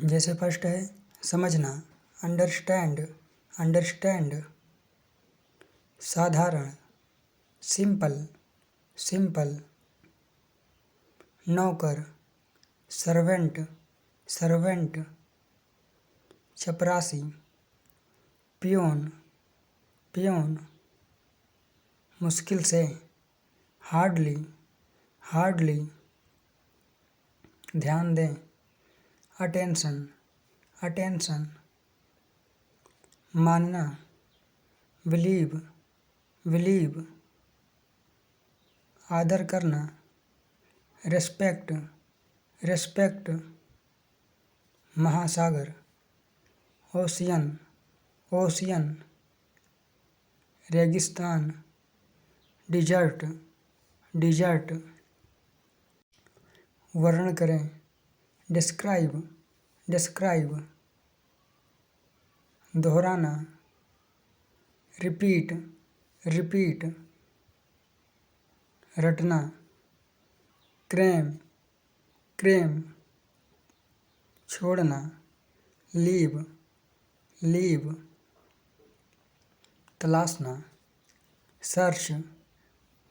जैसे फर्स्ट है समझना, अंडरस्टैंड, अंडरस्टैंड। साधारण, सिंपल, सिंपल। नौकर, सर्वेंट, सर्वेंट। चपरासी, पियोन, पियोन। मुश्किल से, हार्डली, हार्डली। ध्यान दें, अटेंशन, अटेंशन। मानना, बिलीव, बिलीव। आदर करना, रिस्पेक्ट, रिस्पेक्ट। महासागर, ओशियन, ओशियन। रेगिस्तान, डिजर्ट, डिजर्ट। वर्णन करें, डिस्क्राइब, डिस्क्राइब। दोहराना, रिपीट, रिपीट। रटना, क्रेम, क्रेम। छोड़ना, लीव, लीव। तलाशना, सर्च,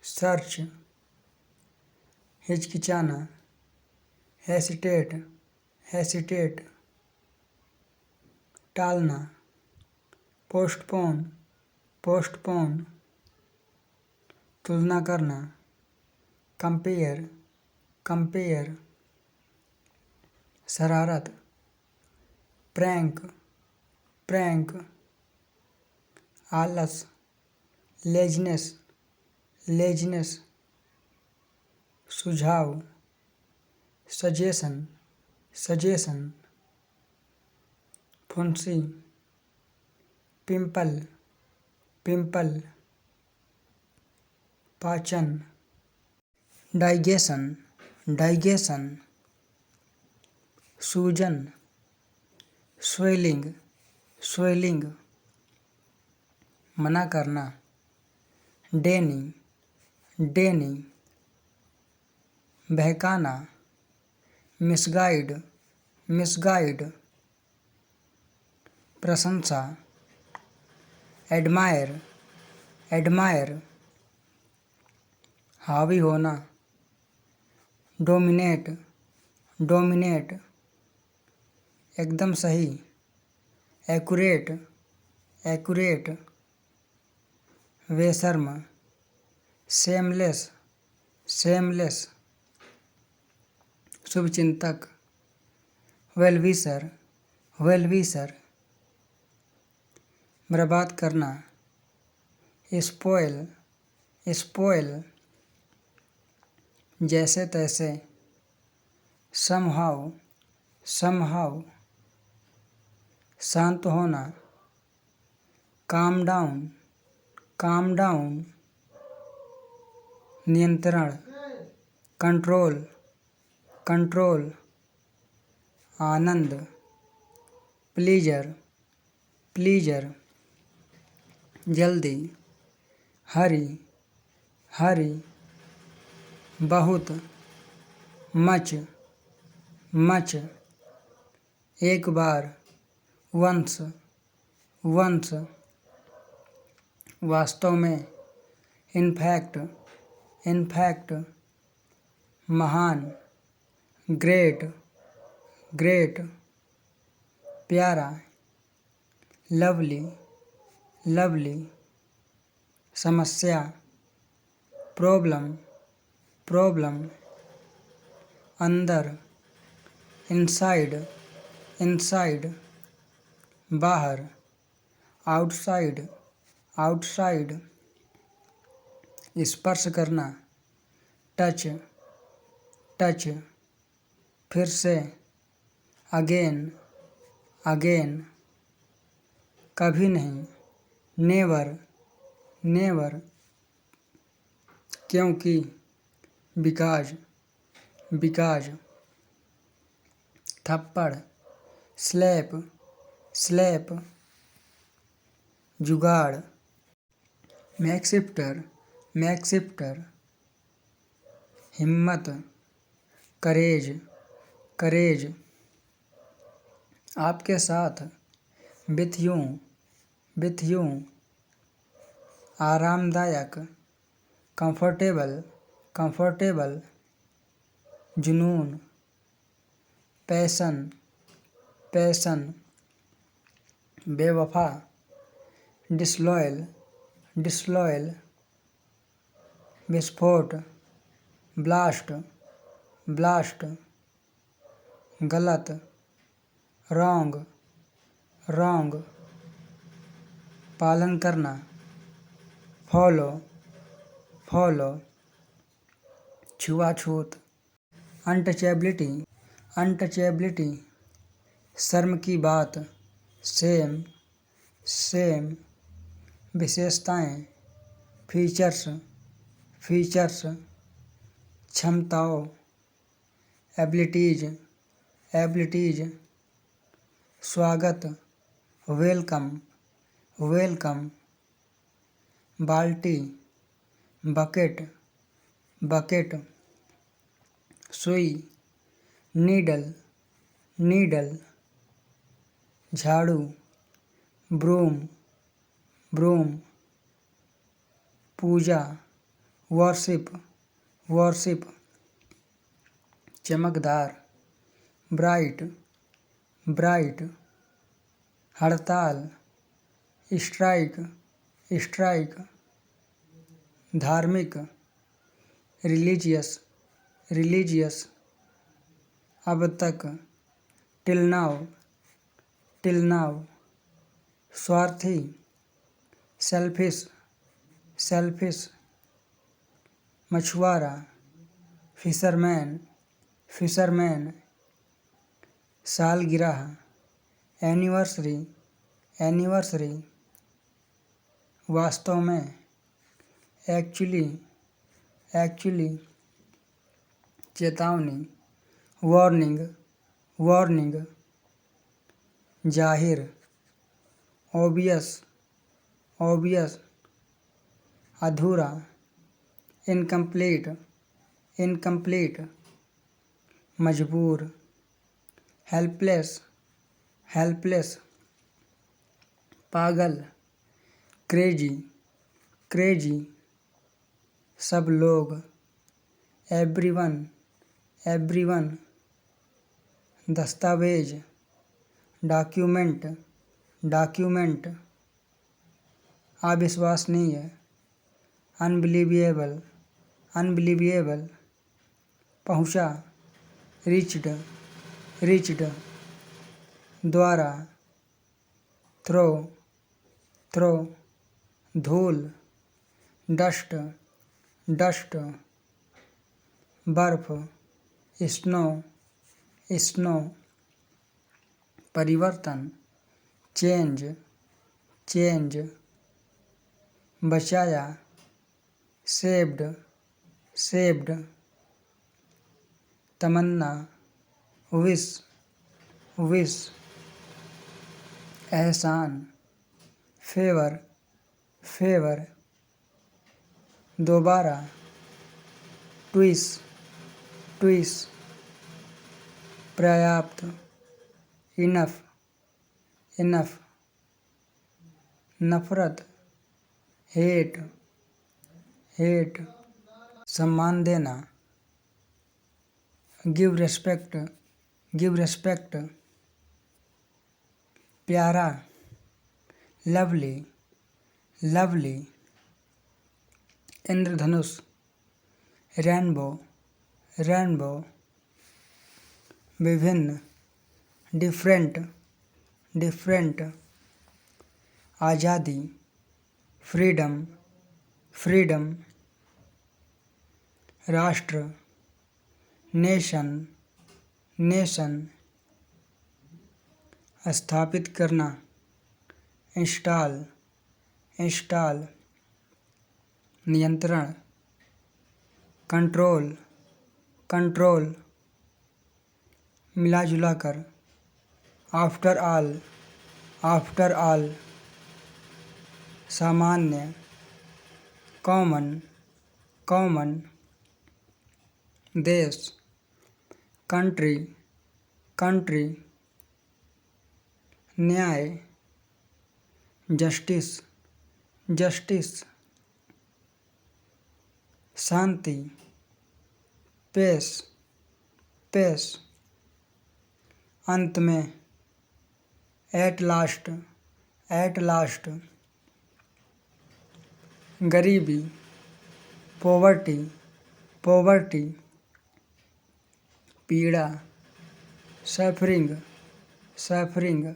सर्च। हिचकिचाना, हेसिटेट, हेसिटेट। टालना, पोस्टपोन, पोस्टपोन। तुलना करना, कंपेयर, कंपेयर। शरारत, प्रैंक, प्रैंक। आलस, लेजनेस, लेजनेस। सुझाव, सजेशन, सजेशन। फुंसी, पिंपल, पिंपल। पाचन, डाइजेशन, डाइजेशन। सूजन, स्वेलिंग, स्वेलिंग। मना करना, डेनी, डेनी। बहकाना, मिसगाइड, मिसगाइड। प्रशंसा, एडमायर, एडमायर। हावी होना, डोमिनेट, डोमिनेट। एकदम सही, एक्यूरेट, एक्यूरेट। बेशर्म, शेमलेस, शेमलेस। शुभचिंतक, वेलविशर, वेलविशर। बर्बाद करना, स्पॉइल, स्पॉइल। जैसे तैसे, समहाउ, समहाउ। शांत होना, काम डाउन, काम डाउन। नियंत्रण, कंट्रोल, कंट्रोल। आनंद, प्लीजर, प्लीजर। जल्दी, हरी, हरी। बहुत, मच, मच। एक बार, वंस, वंस। वास्तव में, इनफैक्ट, इनफैक्ट। महान, ग्रेट, ग्रेट। प्यारा, लवली, लवली। समस्या, प्रॉब्लम, प्रॉब्लम। अंदर, इनसाइड, इनसाइड। बाहर, आउटसाइड, आउटसाइड। स्पर्श करना, टच, टच। फिर से, अगेन, अगेन। कभी नहीं, नेवर, नेवर। क्योंकि, बिकॉज, बिकॉज। थप्पड़, स्लैप, स्लैप। जुगाड़, मैकशिफ्टर, मैकशिफ्टर। हिम्मत, करेज, करेज। आपके साथ, विथ यू, विथ यू। आरामदायक, कंफर्टेबल, कंफर्टेबल। जुनून, पैशन, पैशन। बेवफा, डिसलॉयल, डिसलॉयल। विस्फोट, ब्लास्ट, ब्लास्ट। गलत, रॉन्ग, रॉन्ग। पालन करना, फॉलो, फॉलो। छुआछूत, अनटचेबिलिटी, अनटचेबिलिटी। शर्म की बात, सेम, सेम। विशेषताएं, फीचर्स, फीचर्स। क्षमताओं, एबिलिटीज, एबिलिटीज। स्वागत, वेलकम, वेलकम। बाल्टी, बकेट, बकेट। सुई, नीडल, नीडल। झाड़ू, ब्रूम, ब्रूम। पूजा, वर्शिप, वर्शिप। चमकदार, ब्राइट, ब्राइट। हड़ताल, स्ट्राइक, स्ट्राइक। धार्मिक, रिलीजियस, रिलीजियस। अब तक, टिल नाउ, टिल नाउ। स्वार्थी, सेल्फिश, सेल्फिश। मछुआरा, फिशरमैन, फिशरमैन। सालगिरह, एनिवर्सरी, एनिवर्सरी। वास्तव में, एक्चुअली, एक्चुअली। चेतावनी, वार्निंग, वार्निंग। जाहिर, ऑब्वियस, ऑब्वियस। अधूरा, इनकम्प्लीट, इनकम्प्लीट। मजबूर, हेल्पलेस, हेल्पलेस। पागल, क्रेजी, क्रेजी। सब लोग, एवरीवन, एवरीवन। दस्तावेज, डॉक्यूमेंट, डॉक्यूमेंट। अविश्वसनीय, अनबिलीवेबल, अनबिलीवेबल। पहुँचा, रीच्ड, रीच्ड। द्वारा, थ्रो, थ्रो। धूल, डस्ट, डस्ट। बर्फ, स्नो, स्नो। परिवर्तन, चेंज, चेंज। बचाया, सेव्ड, सेव्ड। तमन्ना, विश, विश। एहसान, फेवर, फेवर। दोबारा, ट्विस, ट्विस। पर्याप्त, इनफ, इनफ। नफरत, हेट, हेट। सम्मान देना, गिव रेस्पेक्ट, गिव रेस्पेक्ट। प्यारा, लवली, लवली। इंद्रधनुष, रेनबो, रेनबो। विभिन्न, डिफरेंट, डिफरेंट। आज़ादी, फ्रीडम, फ्रीडम। राष्ट्र, नेशन, नेशन। स्थापित करना, इंस्टॉल, इंस्टॉल। नियंत्रण, कंट्रोल, कंट्रोल। मिला कर, आफ्टर ऑल, आफ्टर ऑल। सामान्य, कॉमन, कॉमन। देश, कंट्री, कंट्री। न्याय, जस्टिस, जस्टिस, शांति, पेस, पेस, अंत में, एट लास्ट, एट लास्ट, गरीबी, पॉवर्टी, पॉवर्टी, पीड़ा, सफरिंग, सफरिंग,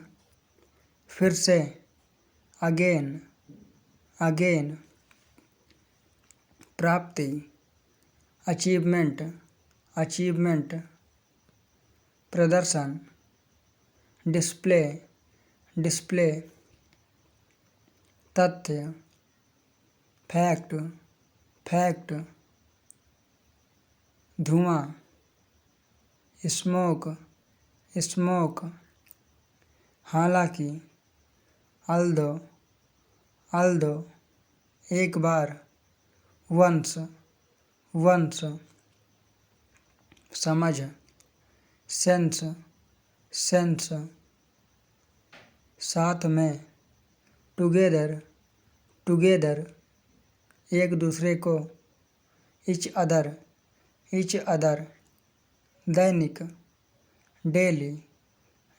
फिर से, अगेन, अगेन, प्राप्ति, अचीवमेंट, अचीवमेंट, प्रदर्शन, डिस्प्ले, डिस्प्ले, तथ्य, फैक्ट, फैक्ट, धुआं, स्मोक, स्मोक, हालांकि, अल्दो, अल्दो, एक बार, वंस, वंस, समझ, सेंस, सेंस, साथ में, टुगेदर, टुगेदर, एक दूसरे को, इच अदर, इच अदर, दैनिक, डेली,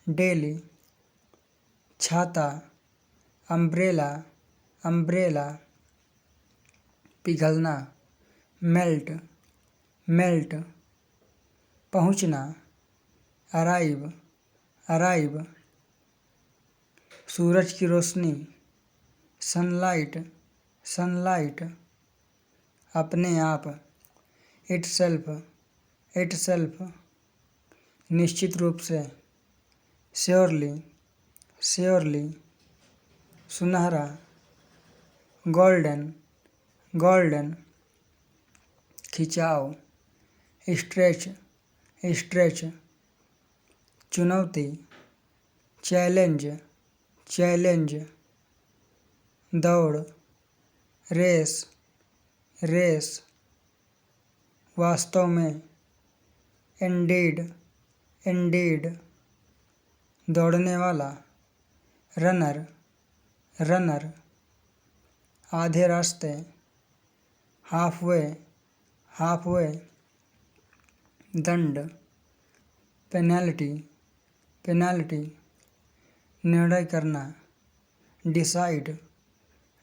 डेली, छाता, अम्ब्रेला, अम्ब्रेला, पिघलना, मेल्ट, मेल्ट, पहुँचना, अराइव, अराइव, सूरज की रोशनी, सनलाइट, सनलाइट, अपने आप, इटसेल्फ, इटसेल्फ, निश्चित रूप से, श्योरली, श्योरली, सुनहरा, गोल्डन, गोल्डन, खिंचाव, स्ट्रेच, स्ट्रेच, चुनौती, चैलेंज, चैलेंज, दौड़, रेस, रेस, वास्तव में, इंडीड, इंडीड, दौड़ने वाला, रनर, रनर, आधे रास्ते, हाफवे, हाफवे, दंड, पेनल्टी, पेनल्टी, निर्णय करना, डिसाइड,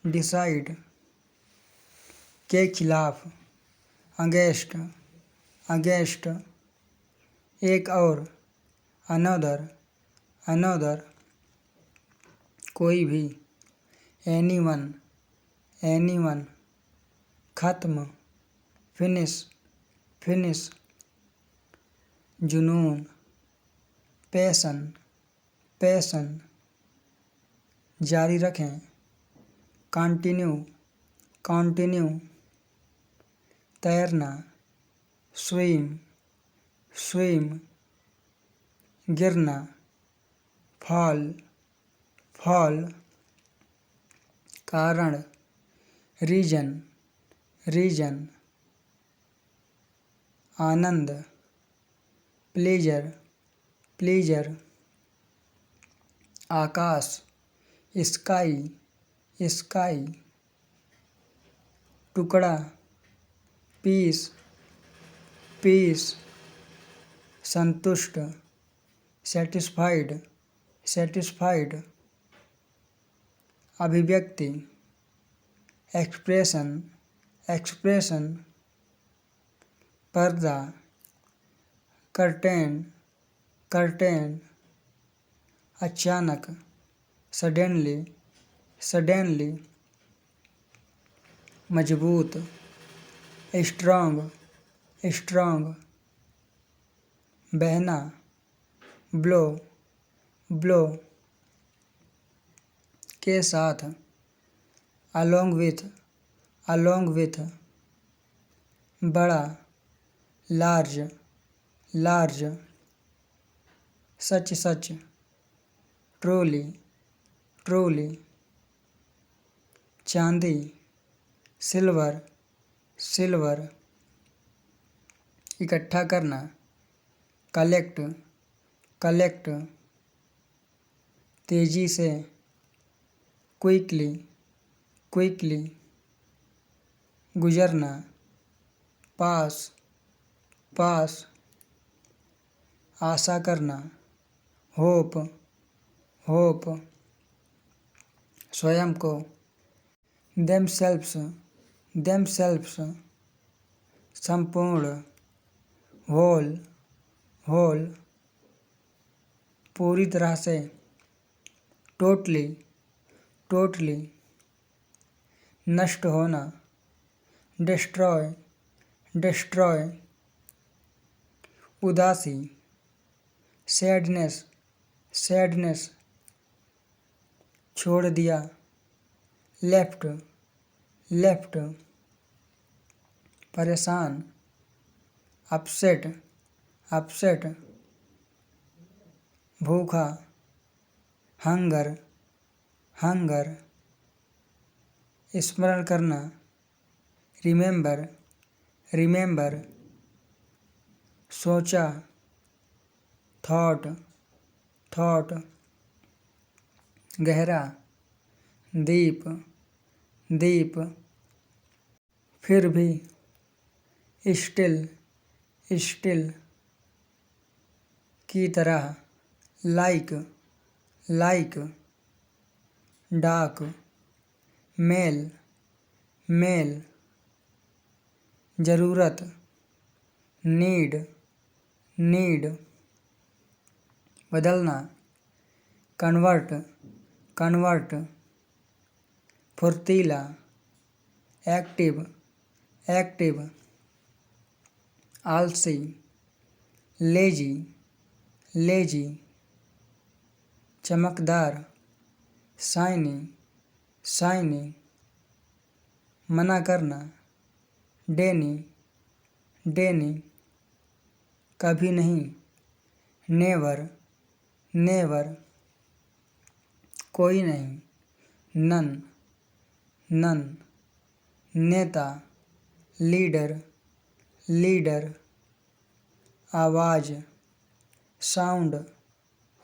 डिसाइड, के खिलाफ, अगेंस्ट, अगेंस्ट, एक और, अनदर, अनदर, कोई भी, एनीवन, एनीवन, खत्म, फिनिश, फिनिश, जुनून, पैशन, पैशन, जारी रखें, कंटिन्यू, कंटिन्यू, तैरना, स्विम, स्विम, गिरना, फॉल, फॉल, कारण, रीजन, रीजन, आनंद, प्लेजर, प्लेजर, आकाश, स्काई, स्काई, टुकड़ा, पीस, पीस, संतुष्ट, सेटिस्फाइड, सेटिस्फाइड, अभिव्यक्ति, एक्सप्रेशन, एक्सप्रेशन, पर्दा, कर्टेन, कर्टेन, अचानक, सडनली, सडनली, मजबूत, स्ट्रॉन्ग, स्ट्रॉन्ग, बहना, ब्लो, ब्लो, के साथ, अलोंग विथ, अलोंग विथ, बड़ा, लार्ज, लार्ज, सच सच, ट्रोली, ट्रोली, चांदी, सिल्वर, सिल्वर, इकट्ठा करना, कलेक्ट, कलेक्ट, तेजी से, क्विकली, क्विकली, गुजरना, पास, पास, आशा करना, होप, होप, स्वयं को, themselves, themselves, संपूर्ण, होल, होल, पूरी तरह से, टोटली, टोटली, नष्ट होना, डिस्ट्रॉय, डिस्ट्रॉय, उदासी, सैडनेस, सैडनेस, छोड़ दिया, लेफ्ट, लेफ्ट, परेशान, अपसेट, अपसेट, भूखा, हंगर, हंगर, स्मरण करना, रिमेंबर, रिमेंबर, सोचा, थॉट, थॉट, गहरा, दीप, दीप, फिर भी, स्टिल, स्टिल, की तरह, लाइक, लाइक, डाक, मेल, मेल, जरूरत, नीड, नीड, बदलना, कन्वर्ट, कन्वर्ट, फुर्तीला, एक्टिव, एक्टिव, आलसी, लेजी, लेजी, चमकदार, शाइनी, शाइनी, मना करना, डेनी, डेनी, कभी नहीं, नेवर, नेवर, कोई नहीं, नन, नन, नेता, लीडर, लीडर, आवाज़, साउंड,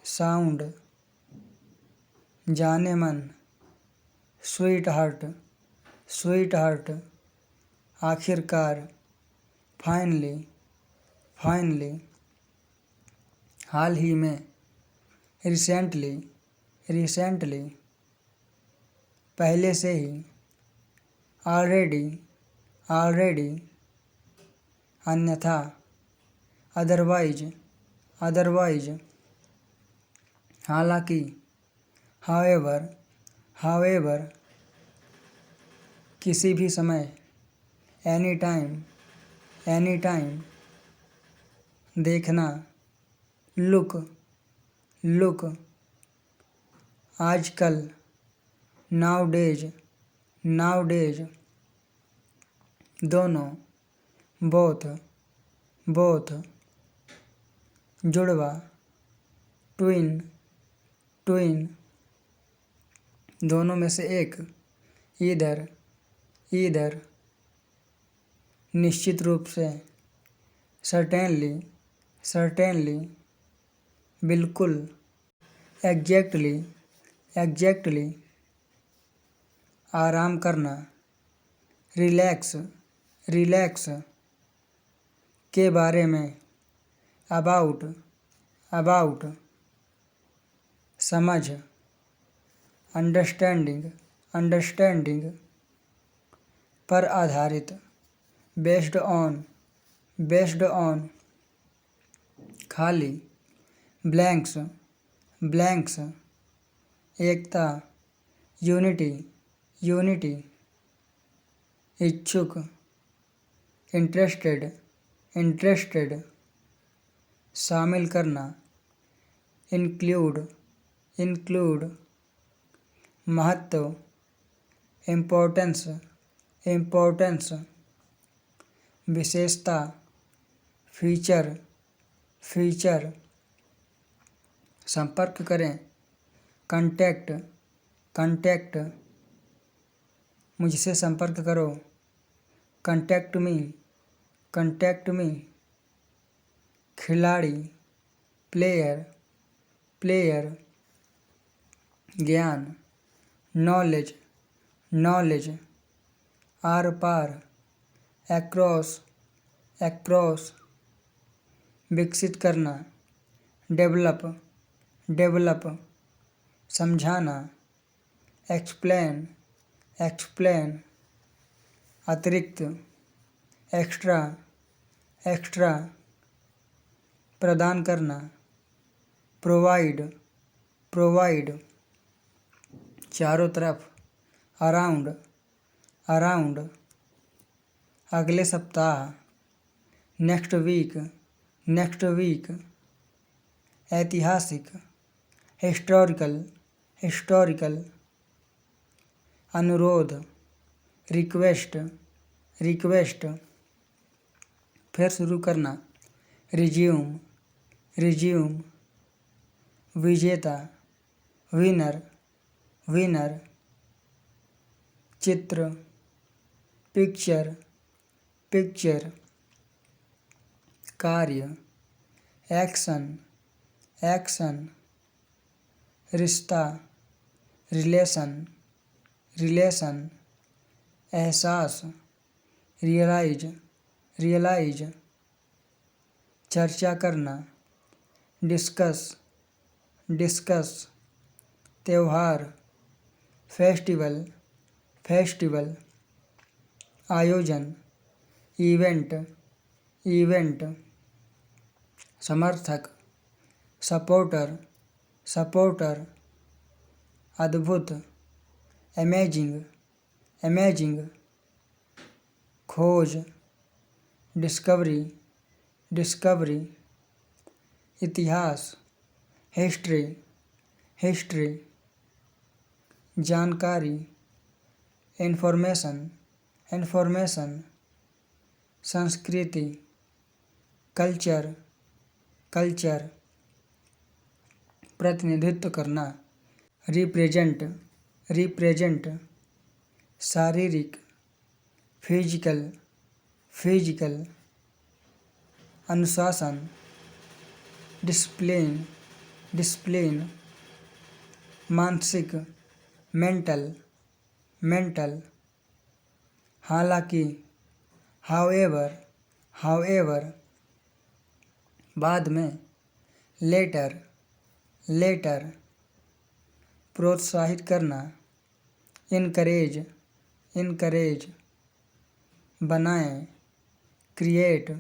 साउंड, जाने मन, स्वीट हार्ट, स्वीट हार्ट, आखिरकार, फाइनली, फाइनली, हाल ही में, रिसेंटली, रिसेंटली, पहले से ही, ऑलरेडी, ऑलरेडी, अन्यथा, अदरवाइज, अदरवाइज, हालांकि, हाउएवर, हाउएवर, किसी भी समय, एनी टाइम, एनी टाइम, देखना, लुक, लुक, आजकल, नाउडेज, नाउडेज, दोनों, बोथ, बोथ, जुड़वा, ट्विन, ट्विन, दोनों में से एक, ईदर, ईदर, निश्चित रूप से, सर्टेनली, सर्टेनली, बिल्कुल, एग्जैक्टली, एग्जैक्टली, आराम करना, रिलैक्स, रिलैक्स, के बारे में, अबाउट, अबाउट, समझ, अंडरस्टैंडिंग, अंडरस्टैंडिंग, पर आधारित, बेस्ड ऑन, बेस्ड ऑन, खाली, ब्लैंक्स, ब्लैंक्स, एकता, यूनिटी, यूनिटी, इच्छुक, इंटरेस्टेड, इंटरेस्टेड, शामिल करना, इंक्लूड, इंक्लूड, महत्व, इम्पोर्टेंस, इम्पोर्टेंस, विशेषता, फीचर, फीचर, संपर्क करें, कांटेक्ट, कांटेक्ट, मुझसे संपर्क करो, कांटेक्ट मी, कांटेक्ट मी, खिलाड़ी, प्लेयर, प्लेयर, ज्ञान, नॉलेज, नॉलेज, आर पार, एक्रॉस, एक्रॉस, विकसित करना, डेवलप, डेवलप, समझाना, एक्सप्लेन, एक्सप्लेन, अतिरिक्त, एक्स्ट्रा, एक्स्ट्रा, प्रदान करना, प्रोवाइड, प्रोवाइड, चारों तरफ, अराउंड, अराउंड, अगले सप्ताह, नेक्स्ट वीक, नेक्स्ट वीक, ऐतिहासिक, हिस्टोरिकल, हिस्टोरिकल, अनुरोध, रिक्वेस्ट, रिक्वेस्ट, फिर शुरू करना, रिज्यूम, रिज्यूम, विजेता, विनर, विनर, चित्र, पिक्चर, पिक्चर, कार्य, एक्शन, एक्शन, रिश्ता, रिलेशन, रिलेशन, एहसास, रियलाइज, रियलाइज, चर्चा करना, डिस्कस, डिस्कस, त्यौहार, फेस्टिवल, फेस्टिवल, आयोजन, इवेंट, इवेंट, समर्थक, सपोर्टर, सपोर्टर, अद्भुत, अमेजिंग, अमेजिंग, खोज, डिस्कवरी, डिस्कवरी, इतिहास, हिस्ट्री, हिस्ट्री, जानकारी, इंफॉर्मेशन, इंफॉर्मेशन, संस्कृति, कल्चर, कल्चर, प्रतिनिधित्व करना, रिप्रेजेंट, रिप्रेजेंट, शारीरिक, फिजिकल, फिजिकल, अनुशासन, डिसिप्लिन, डिसिप्लिन, मानसिक, मेंटल, मेंटल, हालांकि, हाउएवर, हाउएवर, बाद में, लेटर, लेटर, प्रोत्साहित करना, इनकरेज, इनकरेज, बनाएं, क्रिएट,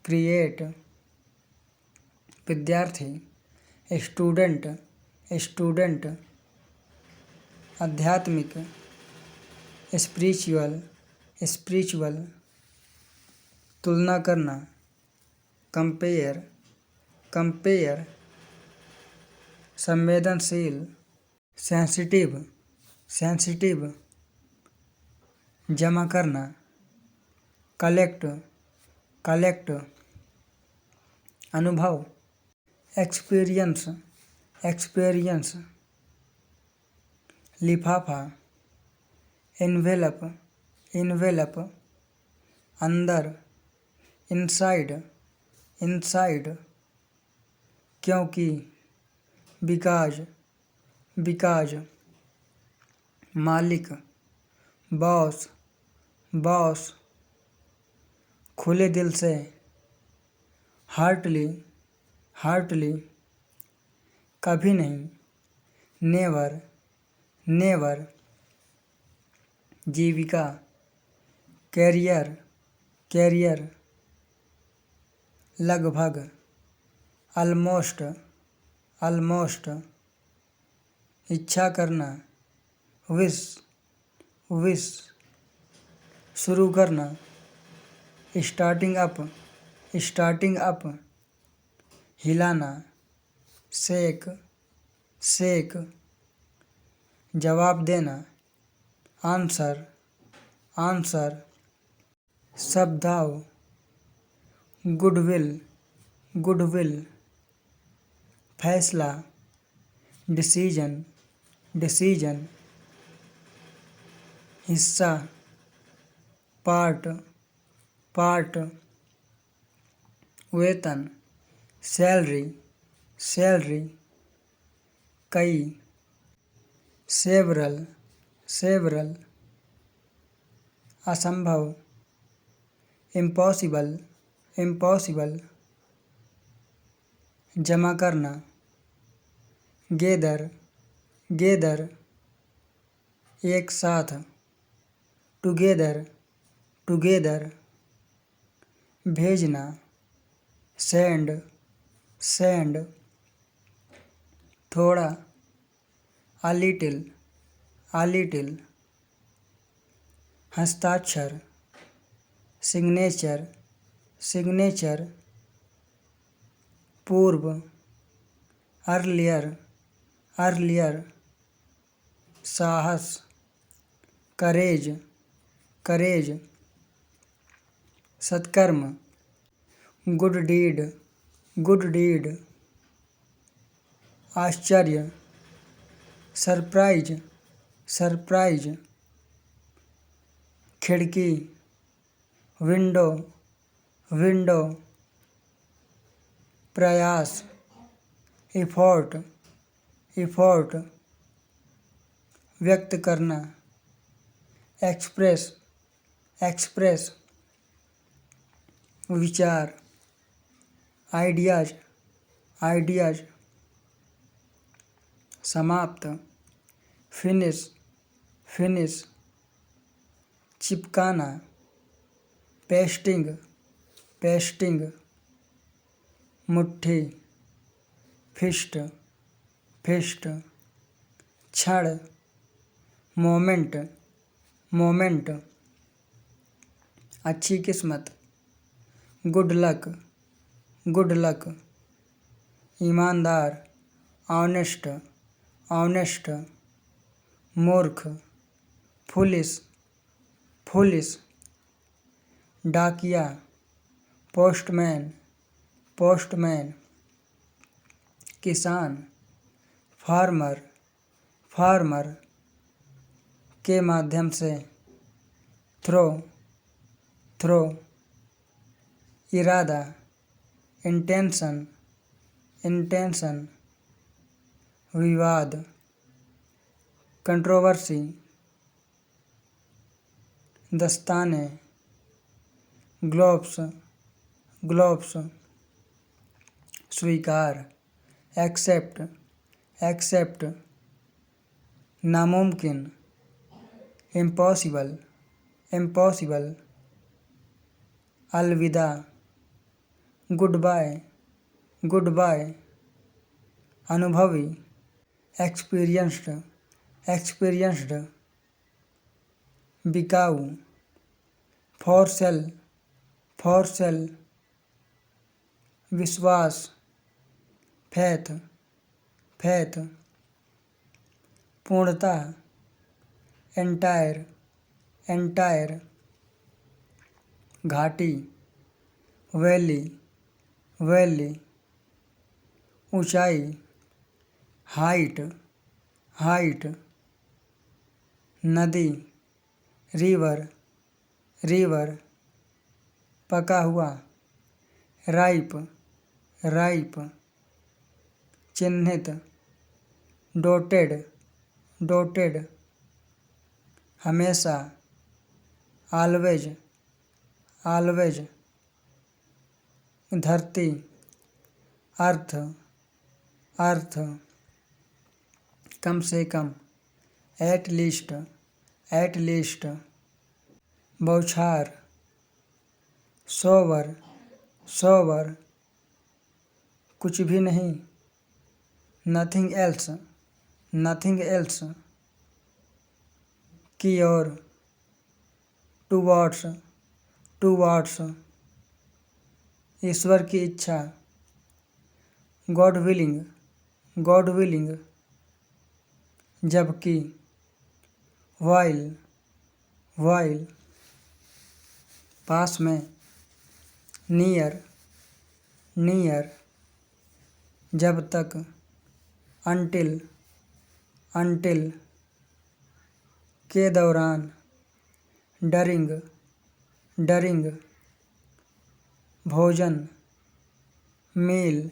क्रिएट, विद्यार्थी, स्टूडेंट, स्टूडेंट, आध्यात्मिक, स्पिरिचुअल, स्पिरिचुअल, तुलना करना, कंपेयर, कंपेयर, संवेदनशील, सेंसिटिव, सेंसिटिव, जमा करना, कलेक्ट, कलेक्ट, अनुभव, एक्सपीरियंस, एक्सपीरियंस, लिफाफा, एनवेलप, एनवेलप, अंदर, इनसाइड, इनसाइड, क्योंकि, बिकॉज, बिकॉज, मालिक, बॉस, बॉस, खुले दिल से, हार्टली, हार्टली, कभी नहीं, नेवर, नेवर, जीविका, कैरियर, कैरियर, लगभग, ऑलमोस्ट, ऑलमोस्ट, इच्छा करना, विश, विश, शुरू करना, स्टार्टिंग अप, स्टार्टिंग अप, हिलाना, शेक, शेक, जवाब देना, आंसर, आंसर, शब्दाव, गुडविल, गुडविल, फैसला, डिसीजन, डिसीजन, हिस्सा, पार्ट, पार्ट, वेतन, सैलरी, सैलरी, कई, सेवरल सेवरल, असंभव, इम्पॉसिबल इम्पॉसिबल, जमा करना, गेदर गेदर, एक साथ, टुगेदर टुगेदर, भेजना, सेंड सेंड, थोड़ा, a little, हस्ताक्षर, सिग्नेचर, पूर्व, अर्लियर, साहस, करेज, सत्कर्म, गुड डीड, आश्चर्य, सरप्राइज, खिड़की, विंडो, प्रयास, एफर्ट, व्यक्त करना, एक्सप्रेस, विचार, आइडियाज, समाप्त, फिनिश, चिपकाना, पेस्टिंग, मुट्ठी, फिस्ट, क्षण, मोमेंट, अच्छी किस्मत, गुड लक, ईमानदार, ऑनेस्ट, मूर्ख, फुलिश, डाकिया, पोस्टमैन, किसान, फार्मर, के माध्यम से, थ्रो, इरादा, इंटेंशन, विवाद, कंट्रोवर्सी, दस्ताने, ग्लोव्स, स्वीकार, एक्सेप्ट, नामुमकिन, इम्पॉसिबल, अलविदा, गुड बाय, अनुभवी, एक्सपीरियंस्ड, बिकाऊ, फॉर सेल, विश्वास, फैथ, पूर्णता, एंटायर, घाटी, वैली, ऊंचाई, हाइट, नदी, रिवर, पका हुआ, राइप, चिन्हित, डोटेड, हमेशा, ऑलवेज, धरती, अर्थ, कम से कम, एट लीस्ट, बौछार, सोवर, कुछ भी नहीं, नथिंग एल्स, की ओर, टूवर्ड्स, ईश्वर की इच्छा, गॉड विलिंग, जबकि, वाइल, पास में, नियर, जब तक, अनटिल, के दौरान, डरिंग, भोजन, मील,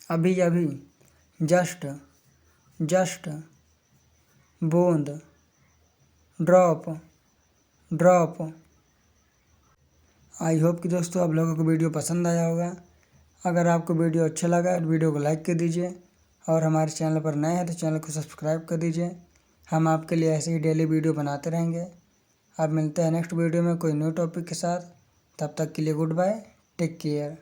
अभी, जस्ट, जस्ट, बूंद, ड्रॉप, ड्रॉप। आई होप कि दोस्तों आप लोगों को वीडियो पसंद आया होगा। अगर आपको वीडियो अच्छा लगा तो वीडियो को लाइक कर दीजिए और हमारे चैनल पर नए हैं तो चैनल को सब्सक्राइब कर दीजिए। हम आपके लिए ऐसे ही डेली वीडियो बनाते रहेंगे। अब मिलते हैं नेक्स्ट वीडियो में कोई न्यू टॉपिक के साथ। तब तक के लिए गुड बाय, टेक केयर।